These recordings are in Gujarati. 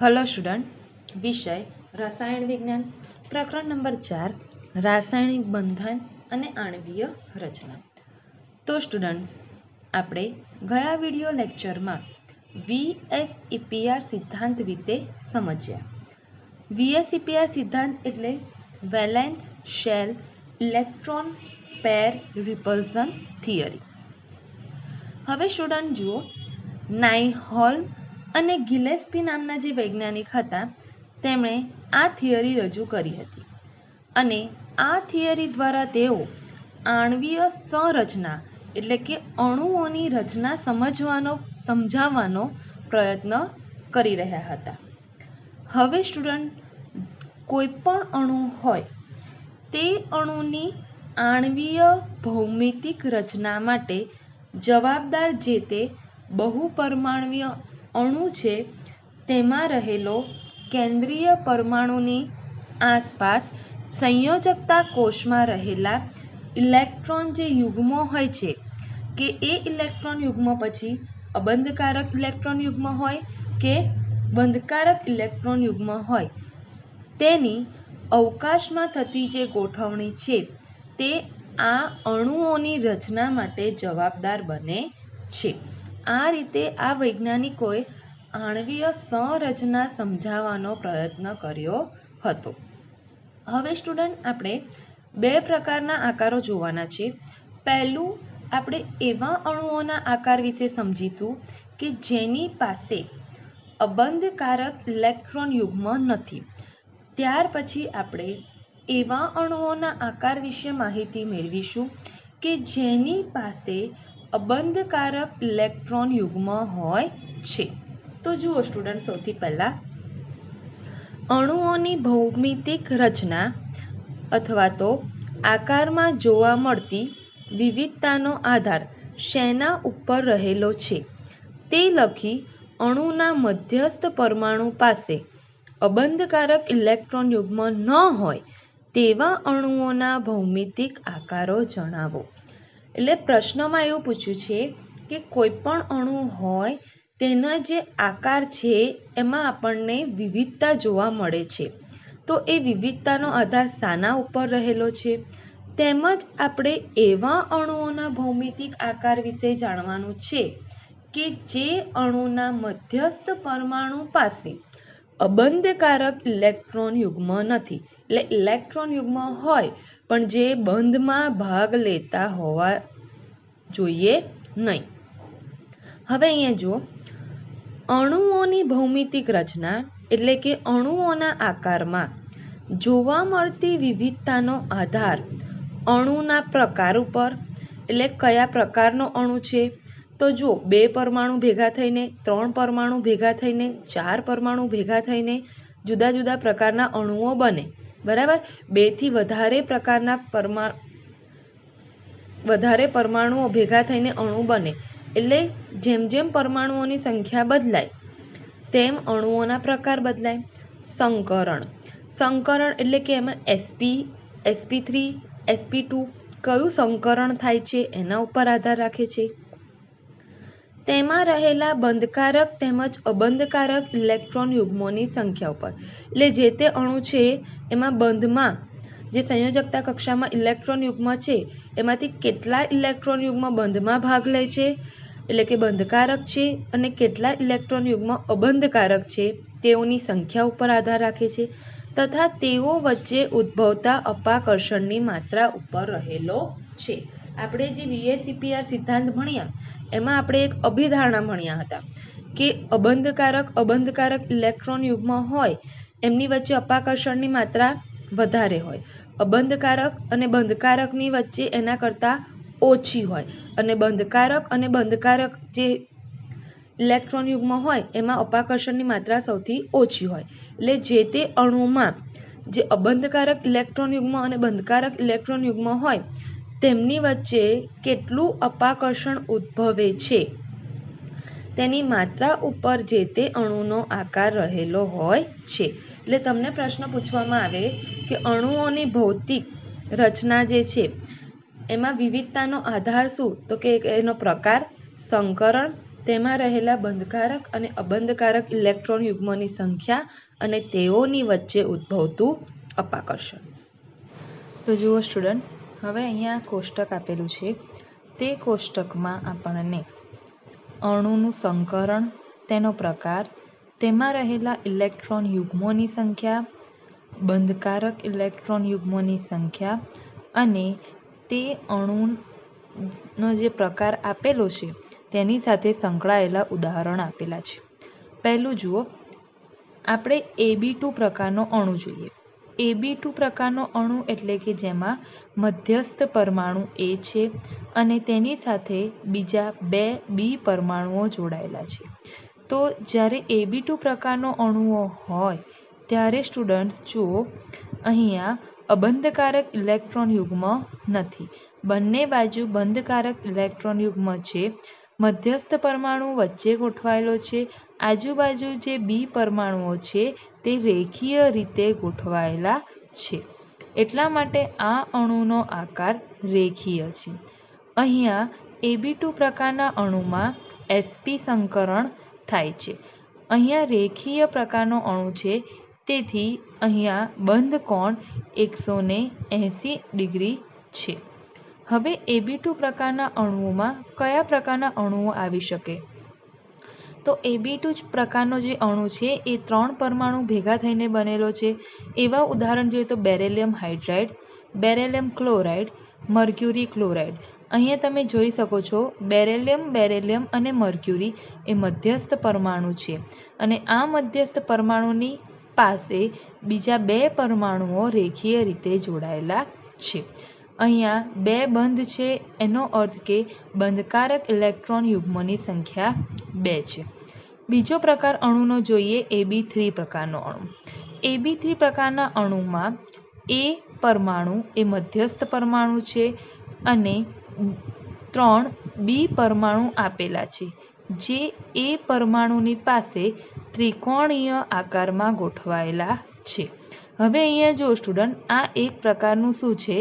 हेलो स्टूडेंट, विषय रसायण विज्ञान, प्रकरण नंबर 4 रासायणिक बंधन અને આણ્વીય રચના। તો સ્ટુડન્ટ્સ, આપણે ગયા વિડિયો લેક્ચરમાં VSEPR સિદ્ધાંત વિશે સમજ્યા। VSEPR સિદ્ધાંત એટલે valence shell electron pair repulsion theory. હવે સ્ટુડન્ટ જુઓ, નાઇહોલ અને ગિલેસ્પી નામના જે વૈજ્ઞાનિક હતા તેમણે આ થિયરી રજૂ કરી હતી અને આ થિયરી દ્વારા તેઓ આણ્વીય સંરચના એટલે કે અણુઓની રચના સમજાવવાનો પ્રયત્ન કરી રહ્યા હતા। હવે સ્ટુડન્ટ, કોઈ પણ અણુ હોય તે અણુની આણ્વીય ભૌમિતિક રચના માટે જવાબદાર જે તે બહુપરમાણ્વીય અણુ છે તેમાં રહેલો કેન્દ્રીય પરમાણુની આસપાસ સંયોજકતા કોષમાં રહેલા ઇલેક્ટ્રોન જે યુગ્મો હોય છે કે એ ઇલેક્ટ્રોન યુગ્મ પછી અબંધકારક ઇલેક્ટ્રોન યુગ્મ હોય કે બંધકારક ઇલેક્ટ્રોન યુગ્મ હોય તેની અવકાશમાં થતી જે ગોઠવણી છે તે આ અણુઓની રચના માટે જવાબદાર બને છે। આ રીતે આ વૈજ્ઞાનિકોએ આણ્વીય સંરચના સમજાવવાનો પ્રયત્ન કર્યો હતો। હવે સ્ટુડન્ટ, આપણે બે પ્રકારના આકારો જોવાના છે। પહેલું, આપણે એવા અણુઓના આકાર વિશે સમજીશું કે જેની પાસે અબંધકારક ઇલેક્ટ્રોન યુગ્મ નથી। ત્યાર પછી આપણે એવા અણુઓના આકાર વિશે માહિતી મેળવીશું કે જેની પાસે અબંધકારક ઇલેક્ટ્રોન યુગ્મ હોય છે। તો જુઓ સ્ટુડન્ટ, સૌથી પહેલા અણુઓની ભૌમિતિક રચના અથવા તો આકારમાં જોવા મળતી વિવિધતાનો આધાર શેના ઉપર રહેલો છે તે લખી અણુના મધ્યસ્થ પરમાણુ પાસે અબંધકારક ઇલેક્ટ્રોન યુગ્મ ન હોય તેવા અણુઓના ભૌમિતિક આકારો જણાવો। એટલે પ્રશ્નમાં એવું પૂછ્યું છે કે કોઈ પણ અણુ હોય તેના જે આકાર છે એમાં આપણને વિવિધતા જોવા મળે છે, તો એ વિવિધતાનો આધાર શાના ઉપર રહેલો છે, તેમજ આપણે એવા અણુઓના ભૌમિતિક આકાર વિશે જાણવાનું છે કે જે અણુના મધ્યસ્થ પરમાણુ પાસે અબંધકારક ઇલેક્ટ્રોન યુગ્મ નથી। એટલે ઇલેક્ટ્રોન યુગ્મ હોય પણ જે બંધમાં ભાગ લેતા હોવા જોઈએ નહીં। હવે અહીંયા જુઓ, અણુઓની ભૌમિતિક રચના એટલે કે અણુઓના આકારમાં જોવા મળતી વિવિધતાનો આધાર અણુના પ્રકાર ઉપર, એટલે કયા પ્રકારનો અણુ છે। તો જુઓ, 2 પરમાણુ ભેગા થઈને, 3 પરમાણુ ભેગા થઈને, 4 પરમાણુ ભેગા થઈને જુદા જુદા પ્રકારના અણુઓ બને, બરાબર। 2 થી વધારે પ્રકારના પરમાણુઓ ભેગા થઈને અણુ બને, એટલે જેમ જેમ પરમાણુઓની સંખ્યા બદલાય તેમ અણુઓના પ્રકાર બદલાય। સંકરણ એટલે કે એમાં sp3 sp2 કયું સંકરણ થાય છે એના ઉપર આધાર રાખે છે। તેમાં રહેલા બંધકારક તેમજ અબંધકારક ઇલેક્ટ્રોન યુગ્મોની સંખ્યા ઉપર, એટલે જે તે અણુ છે એમાં બંધમાં જે સંયોજકતા કક્ષામાં ઇલેક્ટ્રોન યુગ્મ છે એમાંથી કેટલા ઇલેક્ટ્રોન યુગ્મ બંધમાં ભાગ લે છે એટલે કે બંધકારક છે અને કેટલા ઇલેક્ટ્રોન યુગ્મ અબંધકારક છે તેઓની સંખ્યા ઉપર આધાર રાખે છે, તથા તેઓ વચ્ચે ઉદ્ભવતા અપાકર્ષણની માત્રા ઉપર રહેલો છે। આપણે જે VSEPR સિદ્ધાંત ભણ્યા એમાં આપણે એક અભિધારણા ભણ્યા હતા કે અબંધકારક ઇલેક્ટ્રોન યુગ્મ હોય એમની વચ્ચે અપાકર્ષણની માત્રા વધારે હોય, અબંધકારક અને બંધકારકની વચ્ચે એના કરતાં ઓછી હોય, અને બંધકારક જે ઇલેક્ટ્રોન યુગ્મ હોય એમાં અપાકર્ષણની માત્રા સૌથી ઓછી હોય। એટલે જે તે અણુમાં જે અબંધકારક ઇલેક્ટ્રોન યુગ્મ અને બંધકારક ઇલેક્ટ્રોન યુગ્મ હોય તેમની વચ્ચે કેટલું અપાકર્ષણ ઉદ્ભવે છે તેની માત્રા ઉપર જે તે અણુનો આકાર રહેલો હોય છે। એટલે તમને પ્રશ્ન પૂછવામાં આવે કે અણુઓની ભૌતિક રચના જે છે એમાં વિવિધતાનો આધાર શું, તો કે એનો પ્રકાર, સંકરણ તેમાં રહેલા બંધકારક અને અબંધકારક ઇલેક્ટ્રોન યુગ્મોની સંખ્યા અને તેઓની વચ્ચે ઉદ્ભવતું અપાકર્ષણ. તો જુઓ સ્ટુડન્ટ્સ, હવે અહીંયા કોષ્ટક આપેલું છે. તે કોષ્ટકમાં આપણને અણુનું સંકરણ, તેનો પ્રકાર, તેમાં રહેલા ઇલેક્ટ્રોન યુગ્મોની સંખ્યા, બંધકારક ઇલેક્ટ્રોન યુગ્મોની સંખ્યા અને તે અણુનો જે પ્રકાર આપેલો છે તેની સાથે સંકળાયેલા ઉદાહરણ આપેલા છે. પહેલું જુઓ, આપણે AB2 પ્રકારનો અણુ જોઈએ. AB2 પ્રકારનો અણુ એટલે કે જેમાં મધ્યસ્થ પરમાણુ A છે અને તેની સાથે બીજા 2 B પરમાણુઓ જોડાયેલા છે. તો જ્યારે AB2 પ્રકારનો અણુઓ હોય ત્યારે સ્ટુડન્ટ્સ જુઓ, અહીંયા અબંધકારક ઇલેક્ટ્રોન યુગ્મ નથી. બંને બાજુ બંધકારક ઇલેક્ટ્રોન યુગ્મ છે. મધ્યસ્થ પરમાણુ વચ્ચે ગોઠવાયેલો છે. આજુબાજુ જે B પરમાણુઓ છે તે રેખીય રીતે ગોઠવાયેલા છે. એટલા માટે આ અણુનો આકાર રેખીય છે. અહીંયા AB2 પ્રકારના અણુમાં sp સંકરણ થાય છે. અહીંયા રેખીય પ્રકારનો અણુ છે, તેથી અહીંયા બંધ કોણ 180 ડિગ્રી છે. હવે AB2 પ્રકારના અણુઓમાં કયા પ્રકારના અણુઓ આવી શકે? તો AB2 પ્રકારનો જે અણુ છે એ 3 પરમાણુ ભેગા થઈને બનેલો છે. એવા ઉદાહરણ જોઈએ તો beryllium hydride, beryllium chloride, mercury chloride. અહીંયા તમે જોઈ શકો છો, બેરેલિયમ અને મર્ક્યુરી એ મધ્યસ્થ પરમાણુ છે અને આ મધ્યસ્થ પરમાણુની પાસે બીજા 2 પરમાણુઓ રેખીય રીતે જોડાયેલા છે. અહીંયા 2 બંધ છે, એનો અર્થ કે બંધકારક ઇલેક્ટ્રોન યુગ્મોની સંખ્યા 2 છે. બીજો પ્રકાર અણુનો જોઈએ, AB3 પ્રકારનો અણુ. AB3 પ્રકારના અણુમાં A પરમાણુ એ મધ્યસ્થ પરમાણુ છે અને 3 B પરમાણુ આપેલા છે, જે A પરમાણુની પાસે ત્રિકોણીય આકારમાં ગોઠવાયેલા છે. હવે અહીંયા જો સ્ટુડન્ટ, આ એક પ્રકારનું શું છે?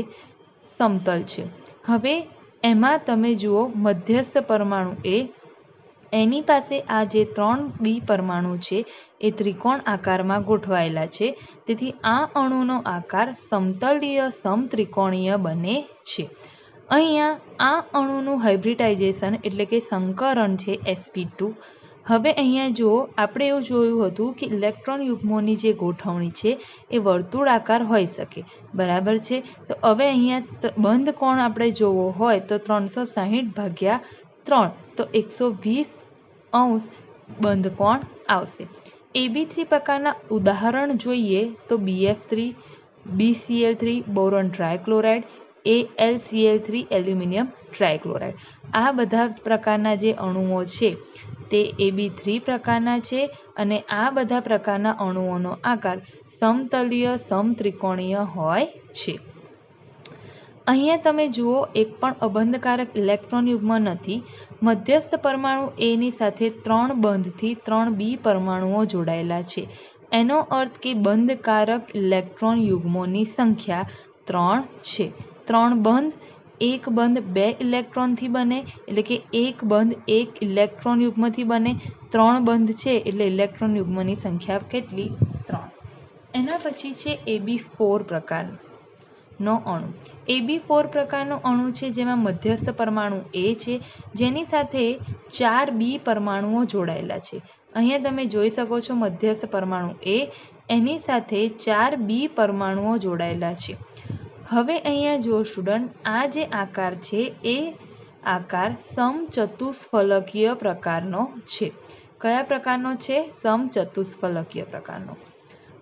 સમતલ છે. હવે એમાં તમે જુઓ, મધ્યસ્થ પરમાણુ A, એની પાસે આ જે 3 B પરમાણુ છે એ ત્રિકોણ આકારમાં ગોઠવાયેલા છે. તેથી આ અણુનો આકાર સમતલીય સમત્રિકોણીય બને છે. અહીંયા આ અણુનું હાઇબ્રિડાઇઝેશન એટલે કે સંકરણ છે sp2. હવે અહીંયા જુઓ, આપણે એવું જોયું હતું કે ઇલેક્ટ્રોન યુગ્મોની જે ગોઠવણી છે એ વર્તુળાકાર હોઈ શકે, બરાબર છે. તો હવે અહીંયા બંધ કોણ આપણે જોવો હોય તો 360/3, તો 120° બંધ કોણ આવશે. AB3 પ્રકારના ઉદાહરણ જોઈએ તો BF3, BCl3 boron ટ્રાયક્લોરાઇડ, AlCl3 aluminium ટ્રાયક્લોરાઇડ. આ બધા પ્રકારના જે અણુઓ છે તે AB3 પ્રકારના છે અને આ બધા પ્રકારના અણુઓનો આકાર સમતલીય સમત્રિકોણીય હોય છે. અહીંયા તમે જુઓ, એક પણ અબંધકારક ઇલેક્ટ્રોન યુગ્મ નથી. મધ્યસ્થ પરમાણુ A ની સાથે 3 બંધથી 3 B પરમાણુઓ જોડાયેલા છે. એનો અર્થ કે બંધકારક ઇલેક્ટ્રોન યુગ્મોની સંખ્યા 3 છે. 3 બંધ, એક બંધ 2 ઇલેક્ટ્રોનથી બને એટલે કે એક બંધ 1 ઇલેક્ટ્રોન યુગ્મથી બને. 3 બંધ છે એટલે ઇલેક્ટ્રોન યુગ્મની સંખ્યા કેટલી? 3. એના પછી છે AB4 પ્રકારનો અણુ. AB4 પ્રકારનો અણુ છે જેમાં મધ્યસ્થ પરમાણુ A છે, જેની સાથે 4 B પરમાણુઓ જોડાયેલા છે. અહીંયા તમે જોઈ શકો છો, મધ્યસ્થ પરમાણુ A, એની સાથે 4 B પરમાણુઓ જોડાયેલા છે. હવે અહીંયા જો સ્ટુડન્ટ, આ જે આકાર છે એ આકાર સમચતુષ્ફલકીય પ્રકારનો છે. કયા પ્રકારનો છે? સમચતુષ્ફલકીય પ્રકારનો.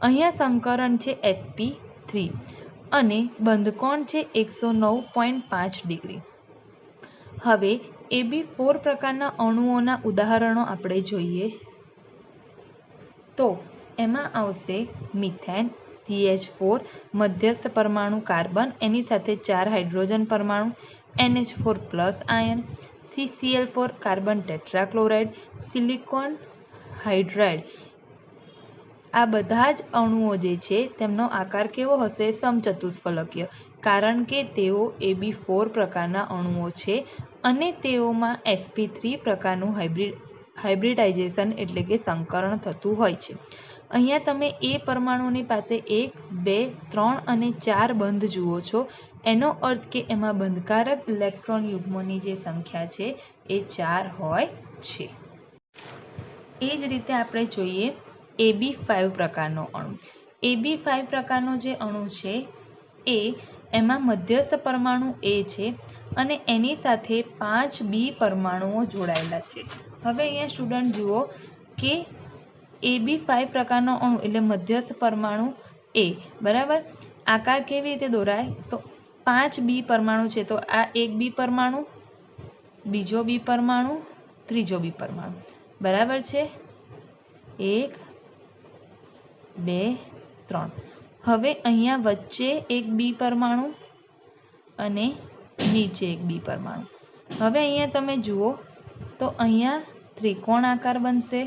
અહીંયા સંકરણ છે sp3 અને બંધકોણ છે 109.5 ડિગ્રી. હવે AB4 પ્રકારના અણુઓના ઉદાહરણો આપણે જોઈએ તો એમાં આવશે મિથેન, CH4 મધ્યસ્થ પરમાણુ કાર્બન, એની સાથે 4 હાઇડ્રોજન પરમાણુ, NH4+ આયન, CCl4 carbon tetrachloride, silicon hydride. આ બધા જ અણુઓ જે છે તેમનો આકાર કેવો હશે? સમચતુષ્ફલકીય, કારણ કે તેઓ AB4 પ્રકારના અણુઓ છે અને તેઓમાં sp3 પ્રકારનું હાઇબ્રિડ હાઇબ્રિડાઇઝેશન એટલે કે સંકરણ થતું હોય છે। અહીંયા તમે એ પરમાણુની પાસે 1, 2, 3 અને 4 બંધ જુઓ છો। એનો અર્થ કે એમાં બંધકારક ઇલેક્ટ્રોન યુગ્મોની જે સંખ્યા છે એ 4 હોય છે। એ જ રીતે આપણે જોઈએ AB5 પ્રકારનો અણુ। AB5 પ્રકારનો જે અણુ છે એમાં મધ્યસ્થ પરમાણુ A છે અને એની સાથે 5 B પરમાણુઓ જોડાયેલા છે। હવે અહીંયા સ્ટુડન્ટ જુઓ કે AB5 પ્રકારનો અણુ એટલે મધ્યસ્થ પરમાણુ A, બરાબર। આકાર કેવી રીતે દોરાય તો 5 B પરમાણુ છે તો આ એક B પરમાણુ, બીજો B પરમાણુ, ત્રીજો B પરમાણુ, બરાબર છે। 1, 2, 3। હવે અહીંયા વચ્ચે એક B પરમાણુ અને નીચે એક B પરમાણુ। હવે અહીંયા તમે જુઓ તો અહીંયા ત્રિકોણ આકાર બનશે,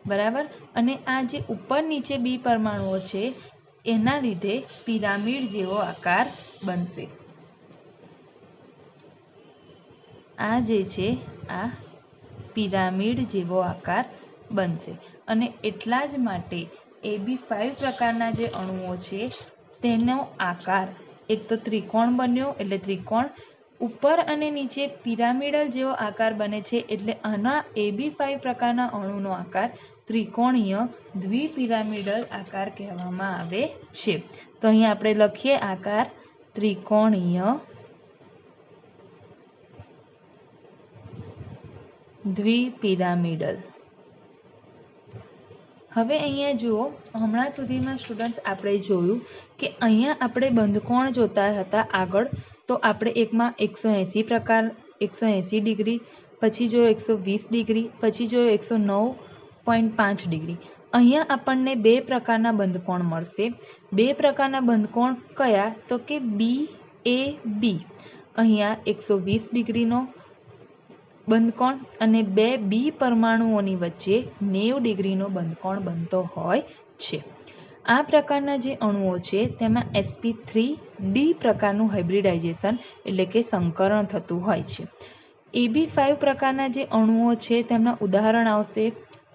બરાબર। અને આ જે ઉપર નીચે B પરમાણુઓ છે એના લીધે પિરામિડ જેવો આકાર બનશે। આ જે છે આ પિરામિડ જેવો આકાર બનશે અને એટલા જ માટે AB5 પ્રકારના જે અણુઓ છે તેનો આકાર એક તો ત્રિકોણ બન્યો એટલે ત્રિકોણ, ઉપર અને નીચે પિરામિડલ જેવો આકાર બને છે એટલે આના AB5 પ્રકારના અણુનો આકાર ત્રિકોણીય દ્વિપિરામિડલ આકાર કહેવામાં આવે છે। તો અહીંયા આપણે લખીએ આકાર ત્રિકોણીય દ્વિપિરામિડલ। હવે અહીંયા જુઓ, હમણાં સુધીમાં સ્ટુડન્ટ્સ આપણે જોયું કે અહીંયા આપણે બંધકોણ જોતા હતા આગળ, તો આપણે એકમાં 180 પ્રકાર 180 ડિગ્રી, પછી જોયો 120 ડિગ્રી, પછી જોયો 109.5 ડિગ્રી। અહીંયા આપણને બે પ્રકારના બંધકોણ મળશે। બે પ્રકારના બંધકોણ કયા તો કે BAB, અહીંયા 120 ડિગ્રીનો બંધકોણ અને બે B પરમાણુઓની વચ્ચે 90 ડિગ્રીનો બંધકોણ બનતો હોય છે। આ પ્રકારના જે અણુઓ છે તેમાં sp3d પ્રકારનું હાઇબ્રિડાઇઝેશન એટલે કે સંકરણ થતું હોય છે। AB5 પ્રકારના જે અણુઓ છે તેમના ઉદાહરણ આવશે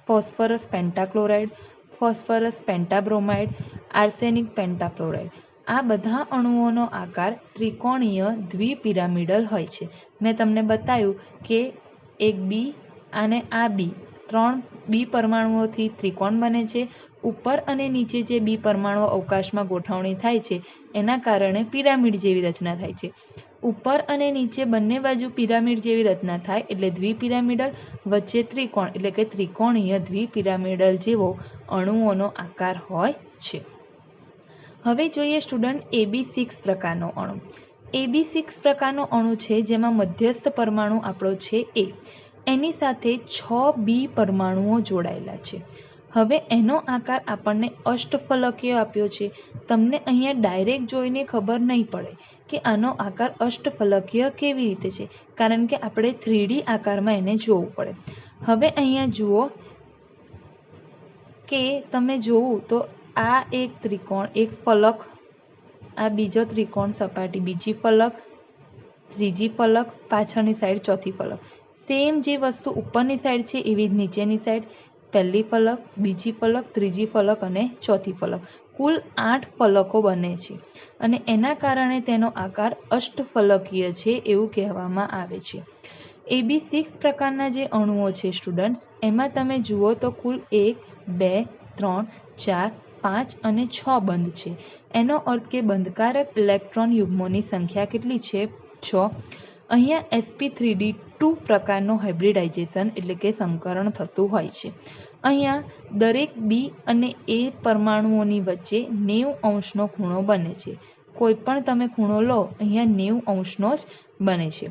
ફોસ્ફરસ પેન્ટાક્લોરાઇડ, ફોસ્ફરસ પેન્ટાબ્રોમાઇડ, આર્સેનિક પેન્ટાક્લોરાઇડ। આ બધા અણુઓનો આકાર ત્રિકોણીય દ્વિપિરામિડલ હોય છે। મેં તમને બતાવ્યું કે એક B અને આ B, 3 B પરમાણુઓથી ત્રિકોણ બને છે। ઉપર અને નીચે જે B પરમાણુઓ અવકાશમાં ગોઠવણી થાય છે એના કારણે પિરામિડ જેવી રચના થાય છે। ઉપર અને નીચે બંને બાજુ પિરામિડ જેવી રચના થાય એટલે દ્વિપિરામિડલ, વચ્ચે ત્રિકોણ એટલે કે ત્રિકોણીય દ્વિપિરામિડલ જેવો અણુઓનો આકાર હોય છે। હવે જોઈએ સ્ટુડન્ટ AB6 પ્રકારનો અણુ। AB6 પ્રકારનો અણુ છે જેમાં મધ્યસ્થ પરમાણુ આપણો છે A, એની સાથે 6 B પરમાણુઓ જોડાયેલા છે। હવે એનો આકાર આપણને અષ્ટફલકીય આપ્યો છે। તમને અહીંયા ડાયરેક્ટ જોઈને ખબર નહીં પડે કે આનો આકાર અષ્ટફલકીય કેવી રીતે છે, કારણ કે આપણે 3D આકારમાં એને જોવું પડે। હવે અહીંયા જુઓ કે તમે જોવું તો આ એક ત્રિકોણ, એક ફલક, આ બીજો ત્રિકોણ સપાટી, બીજી ફલક, ત્રીજી ફલક, પાછળની સાઈડ ચોથી ફલક। સેમ જે વસ્તુ ઉપરની સાઈડ છે એવી જ નીચેની સાઈડ, પહેલી ફલક, બીજી ફલક, ત્રીજી ફલક અને ચોથી ફલક, કુલ 8 ફલકો બને છે અને એના કારણે તેનો આકાર અષ્ટફલકીય છે એવું કહેવામાં આવે છે। AB6 પ્રકારના જે અણુઓ છે સ્ટુડન્ટ્સ, એમાં તમે જુઓ તો કુલ 1, 2, 3, 4, 5 અને 6 બંધ છે। એનો અર્થ કે બંધકારક ઇલેક્ટ્રોન યુગ્મોની સંખ્યા કેટલી છે? 6। અહીંયા sp3d2 પ્રકારનો હાઇબ્રિડાઇઝેશન એટલે કે સંકરણ થતું હોય છે। અહીંયા દરેક B અને A પરમાણુઓની વચ્ચે 90° ખૂણો બને છે। કોઈ પણ તમે ખૂણો લો અહીંયા 90° જ બને છે।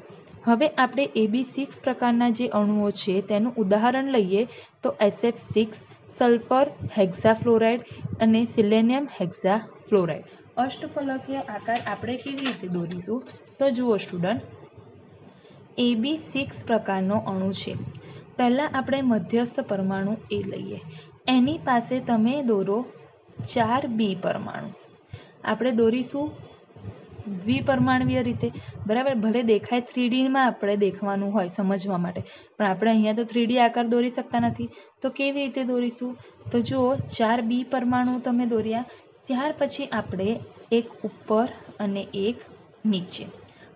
હવે આપણે AB6 પ્રકારના જે અણુઓ છે તેનું ઉદાહરણ લઈએ તો SF6, સલ્ફર હેક્સાફ્લોરાઇડ અને સિલેનિયમ હેક્સાફ્લોરાઇડ। અષ્ટફલકીય આકાર આપણે કેવી રીતે દોરીશું તો જુઓ સ્ટુડન્ટ, AB6 પ્રકારનો અણુ છે। પહેલાં આપણે મધ્યસ્થ પરમાણુ A લઈએ, એની પાસે તમે દોરો 4 B પરમાણુ। આપણે દોરીશું દ્વિપરમાણવીય રીતે, બરાબર. ભલે દેખાય 3Dમાં આપણે દેખવાનું હોય સમજવા માટે, પણ આપણે અહીંયા તો 3D આકાર દોરી શકતા નથી. તો કેવી રીતે દોરીશું? તો જુઓ, 4 બી પરમાણુ તમે દોર્યા, ત્યાર પછી આપણે એક ઉપર અને એક નીચે.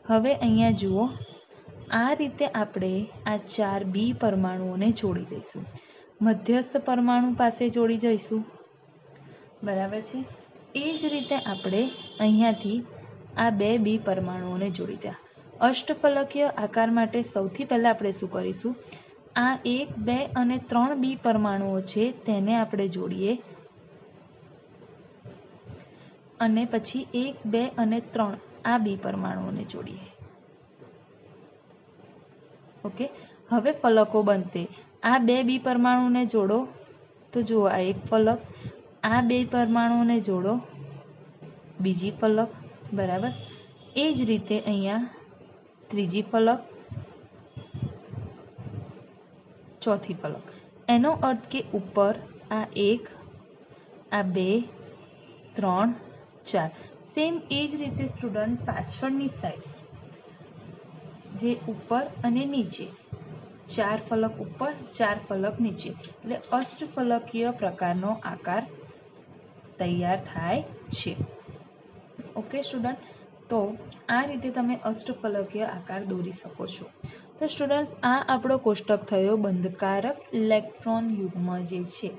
હવે અહીંયા જુઓ, આ રીતે આપણે આ 4 બી પરમાણુઓને જોડી દઈશું. મધ્યસ્થ પરમાણુ પાસે જોડી જઈશું, બરાબર છે. એ જ રીતે આપણે અહીંયાથી આ 2 બી પરમાણુઓને જોડી દયા. અષ્ટફલકીય આકાર માટે સૌથી પહેલાં આપણે શું કરીશું? આ 1, 2 અને 3 બી પરમાણુઓ છે તેને આપણે જોડીએ, અને પછી 1, 2 અને 3 આ બી પરમાણુઓને જોડીએ. ઓકે, હવે ફલકો બનશે. આ 2 બી પરમાણુને જોડો, તો જુઓ આ એક ફલક, આ 2 પરમાણુને જોડો, બીજી ફલક, બરાબર. એ જ રીતે અહીંયા ત્રીજી ફલક, ચોથી ફલક. એનો અર્થ કે ઉપર આ 1, આ 2, 3, 4. સેમ એ જ રીતે સ્ટુડન્ટ પાછળની સાઈડ જે ઉપર અને નીચે 4 ફલક ઉપર, 4 ફલક નીચે, એટલે અષ્ટફલકીય પ્રકારનો આકાર તૈયાર થાય છે. ઓકે સ્ટુડન્ટ, તો આ રીતે તમે અષ્ટફલકીય આકાર દોરી શકો છો. તો સ્ટુડન્ટ્સ, આ આપણો કોષ્ટક થયો બંધકારક ઇલેક્ટ્રોન યુગ્મ જે છે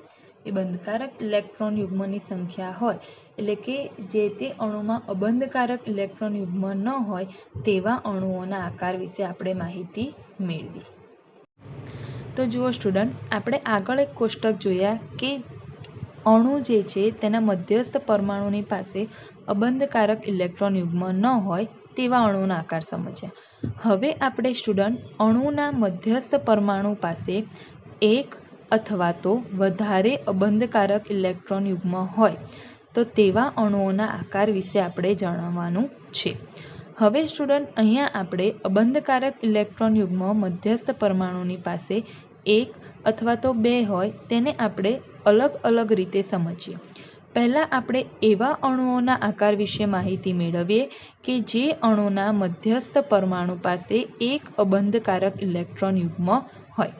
એ બંધકારક ઇલેક્ટ્રોન યુગ્મની સંખ્યા હોય, એટલે કે જે તે અણુમાં અબંધકારક ઇલેક્ટ્રોન યુગ્મ ન હોય તેવા અણુઓના આકાર વિશે આપણે માહિતી મેળવી. તો જુઓ સ્ટુડન્ટ્સ, આપણે આગળ એક કોષ્ટક જોયા કે અણુ જે છે તેના મધ્યસ્થ પરમાણુની પાસે અબંધકારક ઇલેક્ટ્રોન યુગ્મ ન હોય તેવા અણુના આકાર સમજ્યા. હવે આપણે સ્ટુડન્ટ અણુના મધ્યસ્થ પરમાણુ પાસે એક અથવા તો વધારે અબંધકારક ઇલેક્ટ્રોન યુગ્મ હોય તો તેવા અણુઓના આકાર વિશે આપણે જાણવાનું છે. હવે સ્ટુડન્ટ, અહીંયા આપણે અબંધકારક ઇલેક્ટ્રોન યુગ્મ મધ્યસ્થ પરમાણુની પાસે એક અથવા તો બે હોય તેને આપણે અલગ અલગ રીતે સમજીએ. પહેલાં આપણે એવા અણુઓના આકાર વિશે માહિતી મેળવીએ કે જે અણુના મધ્યસ્થ પરમાણુ પાસે એક અબંધકારક ઇલેક્ટ્રોન યુગ્મ હોય.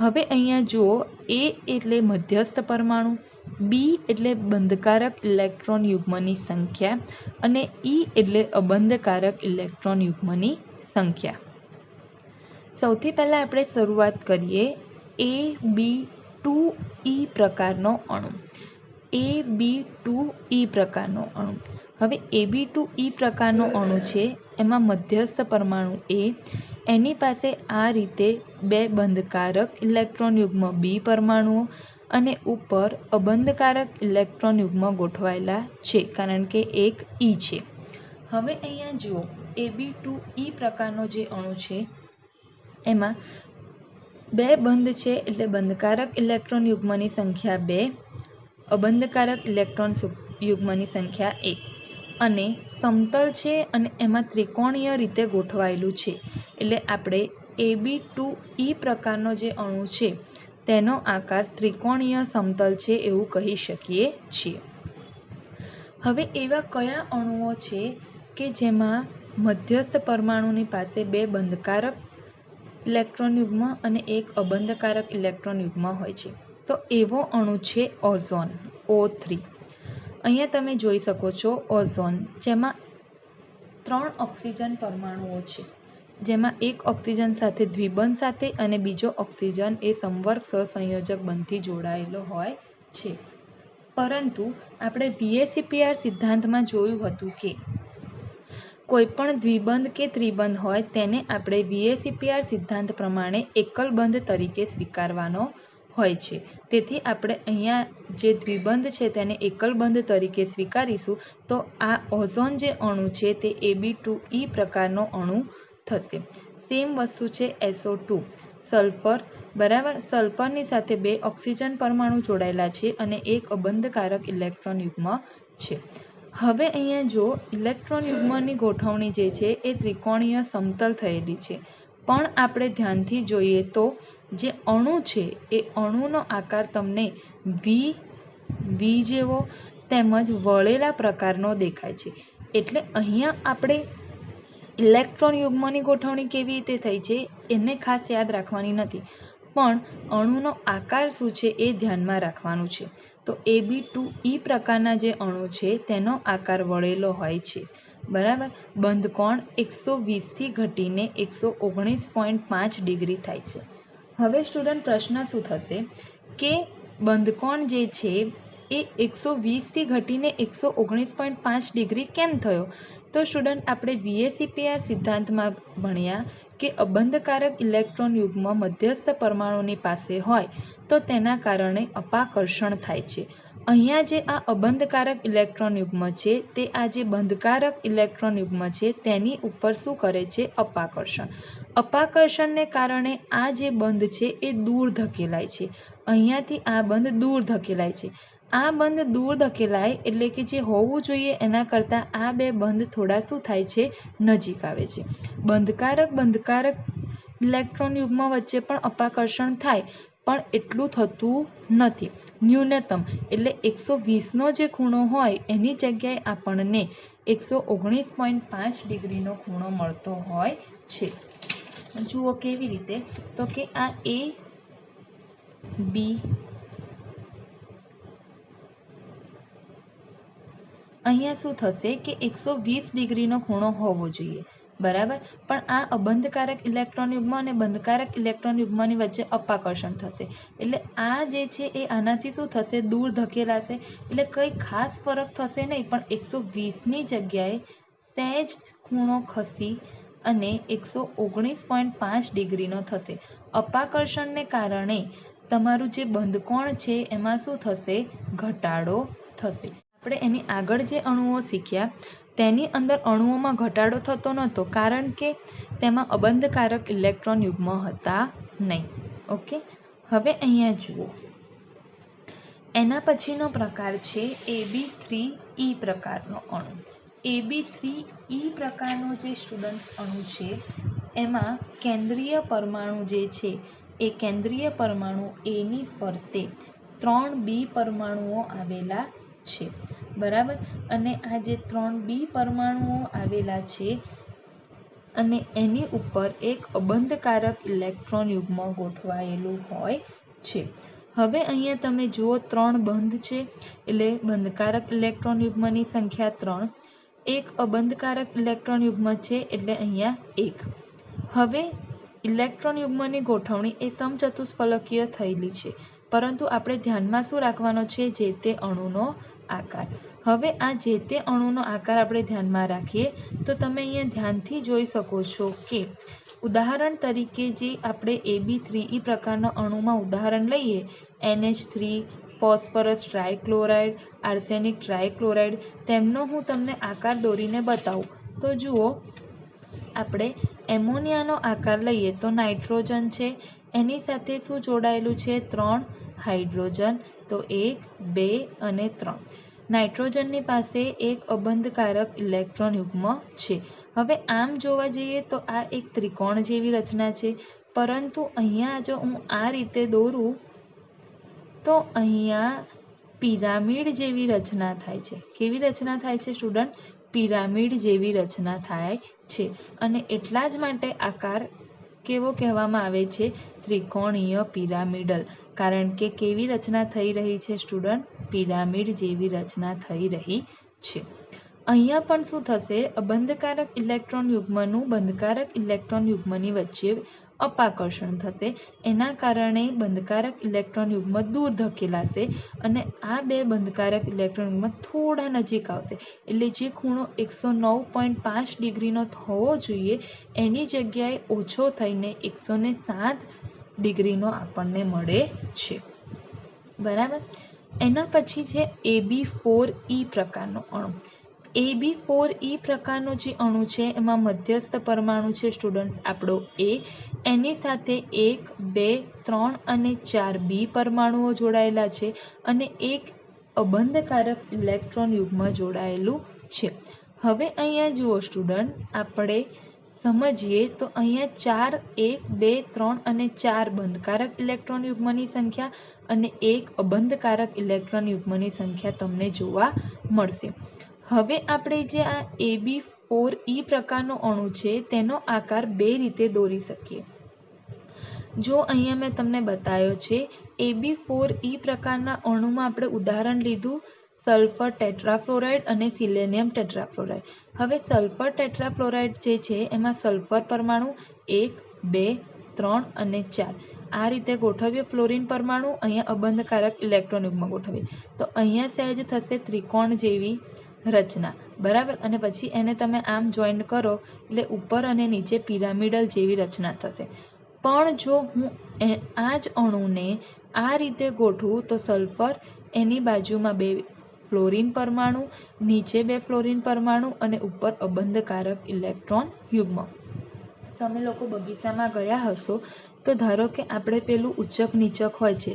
હવે અહીંયા જુઓ, એ એટલે મધ્યસ્થ પરમાણુ, બી એટલે બંધકારક ઇલેક્ટ્રોન યુગ્મની સંખ્યા, અને ઈ એટલે અબંધકારક ઇલેક્ટ્રોન યુગ્મની સંખ્યા. સૌથી પહેલાં આપણે શરૂઆત કરીએ AB2E પ્રકારનો અણુ. AB2E પ્રકારનો અણુ. હવે AB2E પ્રકારનો અણુ છે, એમાં મધ્યસ્થ પરમાણુ એ, એની પાસે આ રીતે બે બંધકારક ઇલેક્ટ્રોન યુગ્મ બી પરમાણુઓ અને ઉપર અબંધકારક ઇલેક્ટ્રોન યુગ્મ ગોઠવાયેલા છે, કારણ કે એક ઈ છે. હવે અહીંયા જુઓ, AB2E પ્રકારનો જે અણુ છે એમાં બે બંધ છે, એટલે બંધકારક ઇલેક્ટ્રોન યુગ્મની સંખ્યા 2, અબંધકારક ઇલેક્ટ્રોન યુગ્મની સંખ્યા 1, અને સમતલ છે અને એમાં ત્રિકોણીય રીતે ગોઠવાયેલું છે, એટલે આપણે AB2E પ્રકારનો જે અણુ છે તેનો આકાર ત્રિકોણીય સમતલ છે એવું કહી શકીએ છીએ. હવે એવા કયા અણુઓ છે કે જેમાં મધ્યસ્થ પરમાણુની પાસે બે બંધકારક ઇલેક્ટ્રોન યુગ્મ અને એક અબંધકારક ઇલેક્ટ્રોન યુગ્મ હોય છે? તો એવો અણુ છે ઓઝોન, O3. અહીંયા તમે જોઈ શકો છો ઓઝોન, જેમાં 3 ઓક્સિજન પરમાણુઓ છે, જેમાં એક ઓક્સિજન સાથે દ્વિબંધ સાથે અને બીજો ઓક્સિજન એ સંવર્ગ સહસંયોજક બંધથી જોડાયેલો હોય છે. પરંતુ આપણે VSEPR સિદ્ધાંતમાં જોયું હતું કે કોઈપણ દ્વિબંધ કે ત્રિબંધ હોય તેને આપણે VSEPR સિદ્ધાંત પ્રમાણે એકલ બંધ તરીકે સ્વીકારવાનો હોય છે. તેથી આપણે અહીંયા જે દ્વિબંધ છે તેને એકલ બંધ તરીકે સ્વીકારીશું. તો આ ઓઝોન જે અણુ છે તે AB2E પ્રકારનો અણુ થશે. સેમ વસ્તુ છે SO2, સલ્ફર, બરાબર. સલ્ફરની સાથે બે ઓક્સિજન પરમાણુ જોડાયેલા છે અને એક અબંધકારક ઇલેક્ટ્રોન યુગ્મ છે. હવે અહીંયા જો ઇલેક્ટ્રોન યુગ્મની ગોઠવણી જે છે એ ત્રિકોણીય સમતલ થયેલી છે, પણ આપણે ધ્યાનથી જોઈએ તો જે અણુ છે એ અણુનો આકાર તમને V જેવો, તેમજ વળેલા પ્રકારનો દેખાય છે. એટલે અહીંયા આપણે ઇલેક્ટ્રોન યુગ્મની ગોઠવણી કેવી રીતે થઈ છે એને ખાસ યાદ રાખવાની નથી, પણ અણુનો આકાર શું છે એ ધ્યાનમાં રાખવાનું છે. તો Ab2E પ્રકારના જે અણુ છે તેનો આકાર વળેલો હોય છે. બરાબર. બંધકોણ 120થી ઘટીને 119.5 ડિગ્રી થાય છે. હવે સ્ટુડન્ટ પ્રશ્ન શું થશે કે બંધકોણ જે છે એ 120થી ઘટીને 119.5 ડિગ્રી કેમ થયો? તો સ્ટુડન્ટ આપણે VSEPR સિદ્ધાંતમાં ભણ્યા કે અબંધકારક ઇલેક્ટ્રોન યુગ્મ મધ્યસ્થ પરમાણુની પાસે હોય તો તેના કારણે અપાકર્ષણ થાય છે. અહીંયા જે આ અબંધકારક ઇલેક્ટ્રોન યુગ્મ છે તે આ જે બંધકારક ઇલેક્ટ્રોન યુગ્મ છે તેની ઉપર શું કરે છે? અપાકર્ષણ. અપાકર્ષણને કારણે આ જે બંધ છે એ દૂર ધકેલાય છે. અહીંયાથી આ બંધ દૂર ધકેલાય છે. આ બંધ દૂર ધકેલાય એટલે કે જે હોવું જોઈએ એના કરતાં આ બે બંધ થોડા શું થાય છે? નજીક આવે છે. બંધકારક ઇલેક્ટ્રોન યુગ્મ વચ્ચે પણ અપાકર્ષણ થાય, પણ એટલું થતું નથી. ન્યૂનતમ એટલે 120નો જે ખૂણો હોય એની જગ્યાએ આપણને 119.5 ડિગ્રીનો ખૂણો મળતો હોય છે. જુઓ કેવી રીતે, તો કે આ A, B, અહીંયા શું થશે કે 120 ડિગ્રીનો ખૂણો હોવો જોઈએ. બરાબર. પણ આ અબંધકારક ઇલેક્ટ્રોન યુગ્મ અને બંધકારક ઇલેક્ટ્રોન યુગ્મની વચ્ચે અપાકર્ષણ થશે. એટલે આ જે છે એ આનાથી શું થશે? દૂર ધકેલાશે. એટલે કંઈ ખાસ ફરક થશે નહીં, પણ 120ની જગ્યાએ સહેજ ખૂણો ખસી અને 119.5 ડિગ્રીનો થશે. અપાકર્ષણને કારણે તમારું જે બંધકોણ છે એમાં શું થશે? ઘટાડો થશે. આપણે એની આગળ જે અણુઓ શીખ્યા તેની અંદર અણુઓમાં ઘટાડો થતો નહોતો, કારણ કે તેમાં અબંધકારક ઇલેક્ટ્રોન યુગ્મ હતા નહીં. ઓકે. હવે અહીંયા જુઓ, એના પછીનો પ્રકાર છે Ab3E પ્રકારનો અણુ. Ab3E પ્રકારનો જે સ્ટુડન્ટ અણુ છે એમાં કેન્દ્રીય પરમાણુ જે છે એ કેન્દ્રીય પરમાણુ Aની ફરતે 3 B પરમાણુઓ આવેલા છે. બરાબર. અને આ જે 3 B પરમાણુઓ આવેલા છે અને એની ઉપર એક અબંધકારક ઇલેક્ટ્રોન યુગ્મ ગોઠવાયેલું હોય છે. હવે અહીંયા તમે જુઓ 3 બંધ છે એટલે બંધકારક ઇલેક્ટ્રોન યુગ્મની સંખ્યા 3. એક અબંધકારક ઇલેક્ટ્રોન યુગ્મ છે એટલે અહીંયા 1. હવે ઇલેક્ટ્રોન યુગ્મની ગોઠવણી એ સમચતુષ્ફલકીય થયેલી છે, પરંતુ આપણે ધ્યાનમાં શું રાખવાનો છે? જે તે અણુનો આકાર. હવે આ જે તે અણુનો આકાર આપણે ધ્યાનમાં રાખીએ તો તમે અહીંયા ધ્યાનથી જોઈ શકો છો કે ઉદાહરણ તરીકે જે આપણે Ab3E પ્રકારના અણુમાં ઉદાહરણ લઈએ, NH3, ફોસ્ફરસ ટ્રાયક્લોરાઇડ, આર્સેનિક ટ્રાયક્લોરાઇડ, તેમનો હું તમને આકાર દોરીને બતાવું. તો જુઓ, આપણે એમોનિયાનો આકાર લઈએ તો નાઇટ્રોજન છે, એની સાથે શું જોડાયેલું છે? 3 હાઇડ્રોજન. તો 1, 2 અને 3. નાઇટ્રોજનની પાસે એક અબંધકારક ઇલેક્ટ્રોન યુગ્મ છે. હવે આમ જોવા જઈએ તો આ એક ત્રિકોણ જેવી રચના છે, પરંતુ અહીંયા જો હું આ રીતે દોરું તો અહીંયા પિરામિડ જેવી રચના થાય છે. કેવી રચના થાય છે સ્ટુડન્ટ? પિરામિડ જેવી રચના થાય છે. અને એટલા જ માટે આકાર કેવો કહેવામાં આવે છે? ત્રિકોણીય પિરામિડલ. કારણ કે કેવી રચના થઈ રહી છે સ્ટુડન્ટ? પિરામિડ જેવી રચના થઈ રહી છે. અહીંયા પણ શું થશે? અબંધકારક ઇલેક્ટ્રોન યુગ્મનું બંધકારક ઇલેક્ટ્રોન યુગ્મની વચ્ચે અપાકર્ષણ થશે. એના કારણે બંધકારક ઇલેક્ટ્રોન યુગ્મ દૂર ધકેલાશે અને આ બે બંધકારક ઇલેક્ટ્રોન યુગ્મ થોડા નજીક આવશે. એટલે જે ખૂણો 109.5 ડિગ્રીનો હોવો જોઈએ એની જગ્યાએ ઓછો થઈને 107 ડિગ્રીનો આપણને મળે છે. બરાબર. એના પછી છે Ab4E પ્રકારનો અણુ. Ab4E પ્રકારનો જે અણુ છે એમાં મધ્યસ્થ પરમાણુ છે સ્ટુડન્ટ્સ આપણો A, એની સાથે 1, 2, 3 અને 4 B પરમાણુઓ જોડાયેલા છે અને એક અબંધકારક ઇલેક્ટ્રોન યુગ્મ જોડાયેલું છે. હવે અહીંયા જુઓ સ્ટુડન્ટ, આપણે સમજીએ તો અહીંયા 4, 1, 2, 3 અને 4 બંધકારક ઇલેક્ટ્રોન યુગ્મની સંખ્યા અને એક અબંધકારક ઇલેક્ટ્રોન યુગ્મની સંખ્યા તમને જોવા મળશે. હવે આપણે જે આ AB4E પ્રકારનો અણુ છે તેનો આકાર બે રીતે દોરી શકીએ. જો અહીંયા મેં તમને બતાવ્યો છે AB4E પ્રકારના અણુમાં આપણે ઉદાહરણ લીધું સલ્ફર ટેટ્રાફ્લોરાઇડ અને સિલેનિયમ ટેટ્રાફ્લોરાઇડ. હવે સલ્ફર ટેટ્રાફ્લોરાઇડ જે છે એમાં સલ્ફર પરમાણુ 1, 2, 3 અને 4 આ રીતે ગોઠવીએ. ફ્લોરિન પરમાણુ અહીંયા અબંધકારક ઇલેક્ટ્રોન યુગ્મ ગોઠવીએ તો અહીંયા સહેજ થશે ત્રિકોણ જેવી રચના, બરાબર. અને પછી એને તમે આમ જોઈન્ટ કરો એટલે ઉપર અને નીચે પિરામિડલ જેવી રચના થશે. પણ જો હું આ જ અણુને આ રીતે ગોઠવું તો સલ્ફર એની બાજુમાં 2 ફ્લોરિન પરમાણુ, નીચે 2 ફ્લોરિન પરમાણુ અને ઉપર અબંધકારક ઇલેક્ટ્રોન યુગ્મ. તમે લોકો બગીચામાં ગયા હશો તો ધારો કે આપણે પેલું ઉચક નીચક હોય છે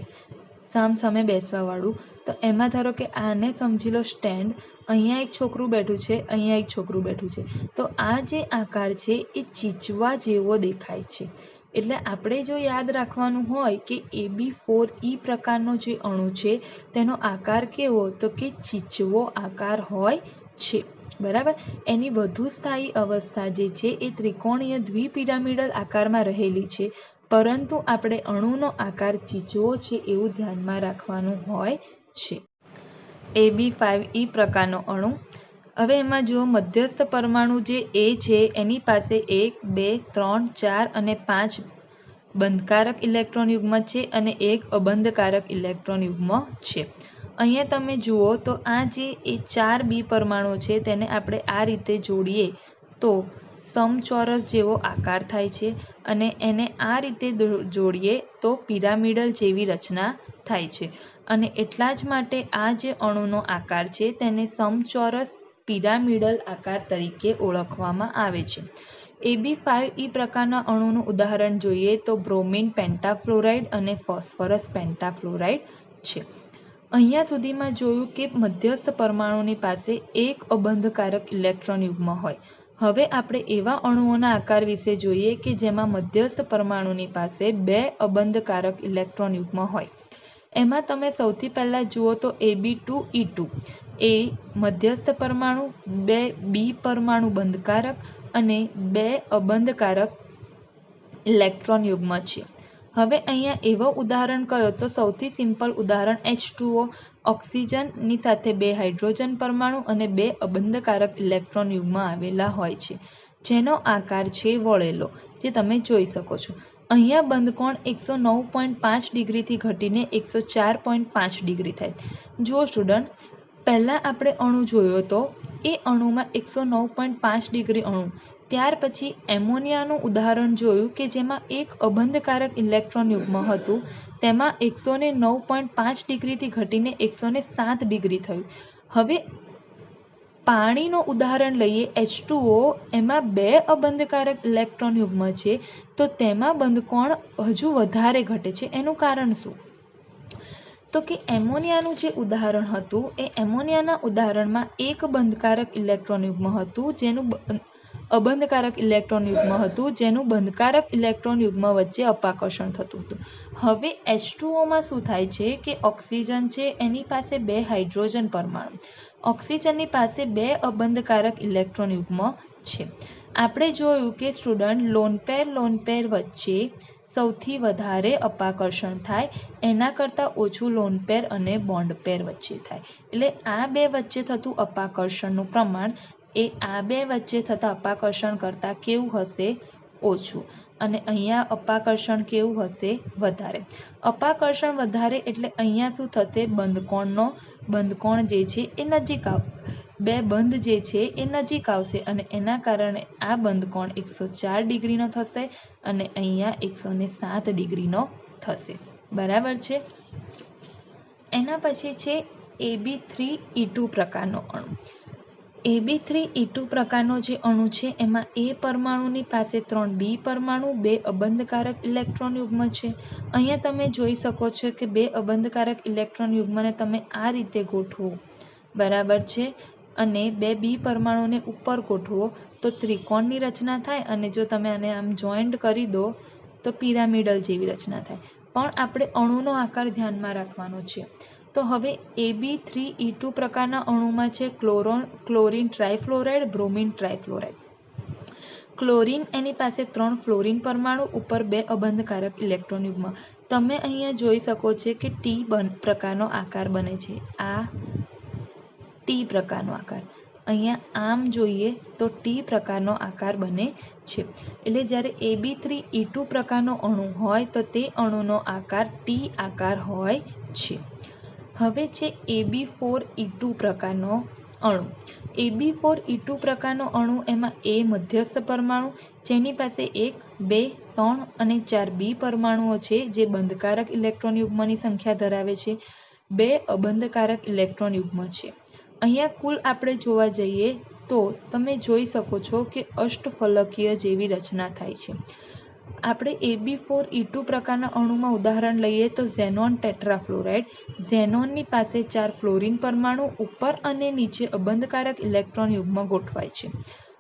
સામ સામે બેસવાવાળું, તો એમાં ધારો કે આને સમજી લો સ્ટેન્ડ, અહીંયા એક છોકરું બેઠું છે, અહીંયા એક છોકરું બેઠું છે, તો આ જે આકાર છે એ ચીચવા જેવો દેખાય છે. એટલે આપણે જો યાદ રાખવાનું હોય કે AB4E પ્રકારનો જે અણુ છે તેનો આકાર કેવો, તો કે ચીચવો આકાર હોય છે, બરાબર. એની વધુ સ્થાયી અવસ્થા જે છે એ ત્રિકોણીય દ્વિપિરામિડલ આકારમાં રહેલી છે, પરંતુ આપણે અણુનો આકાર ચીચવો છે એવું ધ્યાનમાં રાખવાનું હોય છે. AB5E પ્રકારનો અણુ. હવે એમાં જુઓ મધ્યસ્થ પરમાણુ જે A છે એની પાસે 1, 2, 3, 4 અને 5 બંધકારક ઇલેક્ટ્રોન યુગ્મ છે અને એક અબંધકારક ઇલેક્ટ્રોન યુગ્મ છે. અહીંયા તમે જુઓ તો આ જે એ 4 B પરમાણુ છે તેને આપણે આ રીતે જોડીએ તો સમચોરસ જેવો આકાર થાય છે અને એને આ રીતે જોડીએ તો પિરામિડલ જેવી રચના થાય છે. અને એટલા જ માટે આ જે અણુનો આકાર છે તેને સમચોરસ પિરામિડલ આકાર તરીકે ઓળખવામાં આવે છે. AB5E પ્રકારના અણુનું ઉદાહરણ જોઈએ તો બ્રોમિન પેન્ટાફ્લોરાઇડ અને ફોસ્ફરસ પેન્ટાફ્લોરાઇડ છે. અહીંયા સુધીમાં જોયું કે મધ્યસ્થ પરમાણુની પાસે એક અબંધકારક ઇલેક્ટ્રોન યુગ્મ હોય. હવે આપણે એવા અણુઓના આકાર વિશે જોઈએ કે જેમાં મધ્યસ્થ પરમાણુની પાસે 2 અબંધકારક ઇલેક્ટ્રોન યુગ્મ હોય. એમાં તમે સૌથી પહેલા જુઓ તો AB2E2 એ મધ્યસ્થ પરમાણુ, 2 B પરમાણુ બંધકારક અને 2 અબંધકારક ઇલેક્ટ્રોન યુગ્મ છે. હવે અહીંયા એવો ઉદાહરણ કયો તો સૌથી સિમ્પલ ઉદાહરણ H2O, ઓક્સિજનની સાથે 2 હાઇડ્રોજન પરમાણુ અને 2 અબંધકારક ઇલેક્ટ્રોન યુગ્મ આવેલા હોય છે, જેનો આકાર છે વળેલો, જે તમે જોઈ શકો છો. અહીંયા બંધકોણ 109.5 ડિગ્રીથી ઘટીને 104.5 ડિગ્રી થાય. જુઓ સ્ટુડન્ટ, પહેલાં આપણે અણુ જોયો તો એ અણુમાં 109.5 ડિગ્રી અણુ, ત્યાર પછી એમોનિયાનું ઉદાહરણ જોયું કે જેમાં એક અબંધકારક ઇલેક્ટ્રોન યુગ્મ હતું, તેમાં 109.5 ડિગ્રીથી ઘટીને 107 ડિગ્રી થયું. હવે પાણીનું ઉદાહરણ લઈએ H2O, એમાં 2 અબંધકારક ઇલેક્ટ્રોન યુગ્મ છે તો તેમાં બંધકોણ હજુ વધારે ઘટે છે. એનું કારણ શું? તો કે એમોનિયાનું જે ઉદાહરણ હતું એ એમોનિયાના ઉદાહરણમાં એક બંધકારક ઇલેક્ટ્રોન યુગ્મ હતું જેનું અબંધકારક ઇલેક્ટ્રોન યુગ્મ હતું જેનું બંધકારક ઇલેક્ટ્રોન યુગ્મ વચ્ચે અપાકર્ષણ થતું હતું. હવે H2Oમાં શું થાય છે કે ઓક્સિજન છે એની પાસે 2 હાઇડ્રોજન પરમાણુ, ઓક્સિજનની પાસે 2 અબંધકારક ઇલેક્ટ્રોન યુગ્મ છે. આપણે જોયું કે સ્ટુડન્ટ લોન પેર વચ્ચે સૌથી વધારે અપાકર્ષણ થાય, એના કરતાં ઓછું લોન પેર અને બોન્ડ પેર વચ્ચે થાય. એટલે આ બે વચ્ચે થતું અપાકર્ષણનું પ્રમાણ એ આ બે વચ્ચે થતા અપાકર્ષણ કરતાં કેવું હશે? ઓછું. અને અહીંયા અપાકર્ષણ કેવું હશે? વધારે. અપાકર્ષણ વધારે એટલે અહીંયા શું થશે? બંધકોણ જે છે એ નજીક બે બંધ જે છે એ નજીક આવશે અને એના કારણે આ બંધકોણ 104 ડિગ્રીનો થશે અને અહીંયા 107 ડિગ્રીનો થશે. બરાબર છે. એના પછી છે AB3E2 પ્રકારનો અણુ. AB3E2 પ્રકારનો જે અણુ છે એમાં A પરમાણુની પાસે 3 B પરમાણુ, 2 અબંધકારક ઇલેક્ટ્રોન યુગ્મ છે. અહીંયા તમે જોઈ શકો છો કે 2 અબંધકારક ઇલેક્ટ્રોન યુગ્મને તમે આ રીતે ગોઠવો, બરાબર છે, અને 2 B પરમાણુને ઉપર ગોઠવો તો ત્રિકોણની રચના થાય અને જો તમે આને આમ જોઈન્ટ કરી દો તો પિરામિડલ જેવી રચના થાય. પણ આપણે અણુનો આકાર ધ્યાનમાં રાખવાનો છે. તો હવે Ab3E2 પ્રકારના અણુમાં છે ક્લોરીન ટ્રાયફ્લોરાઇડ, બ્રોમિન ટ્રાયફ્લોરાઇડ. ક્લોરીન એની પાસે 3 ફ્લોરીન પરમાણુ ઉપર 2 અબંધકારક ઇલેક્ટ્રોન યુગ્મ. તમે અહીંયા જોઈ શકો છો કે ટી પ્રકારનો આકાર બને છે. આ ટી પ્રકારનો આકાર. અહીંયા આમ જોઈએ તો ટી પ્રકારનો આકાર બને છે. એટલે જ્યારે Ab3E2 પ્રકારનો અણુ હોય તો તે અણુનો આકાર ટી આકાર હોય છે. હવે છે Ab4E2 પ્રકારનો અણુ. Ab4E2 પ્રકારનો અણુ એમાં A મધ્યસ્થ પરમાણુ, જેની પાસે 1, 2, 3 અને 4 B પરમાણુઓ છે, જે બંધકારક ઇલેક્ટ્રોન યુગ્મની સંખ્યા ધરાવે છે. 2 અબંધકારક ઇલેક્ટ્રોન યુગ્મ છે. અહીંયા કુલ આપણે જોવા જઈએ તો તમે જોઈ શકો છો કે અષ્ટફલકીય જેવી રચના થાય છે. આપણે Ab4E2 પ્રકારના અણુમાં ઉદાહરણ લઈએ તો ઝેનોન ટેટ્રાફ્લોરાઇડ. ઝેનોનની પાસે 4 ફ્લોરીન પરમાણુ ઉપર અને નીચે અબંધકારક ઇલેક્ટ્રોન યુગ્મ ગોઠવાય છે.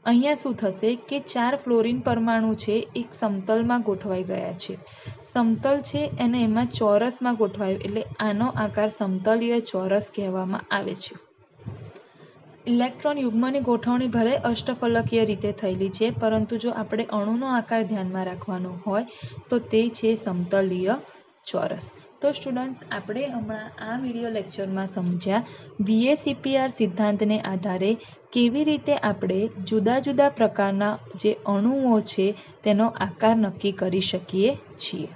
અહીંયા શું થશે કે 4 ફ્લોરીન પરમાણુ છે એક સમતલમાં ગોઠવાઈ ગયા છે. સમતલ છે અને એમાં ચોરસમાં ગોઠવાયું એટલે આનો આકાર સમતલીય ચોરસ કહેવામાં આવે છે. ઇલેક્ટ્રોન યુગ્મની ગોઠવણી ભલે અષ્ટફલકીય રીતે થયેલી છે, પરંતુ જો આપણે અણુનો આકાર ધ્યાનમાં રાખવાનો હોય તો તે છે સમતલીય ચોરસ. તો સ્ટુડન્ટ્સ, આપણે હમણાં આ વિડીયો લેક્ચરમાં સમજ્યા VACPR સિદ્ધાંતને આધારે કેવી રીતે આપણે જુદા જુદા પ્રકારના જે અણુઓ છે તેનો આકાર નક્કી કરી શકીએ છીએ.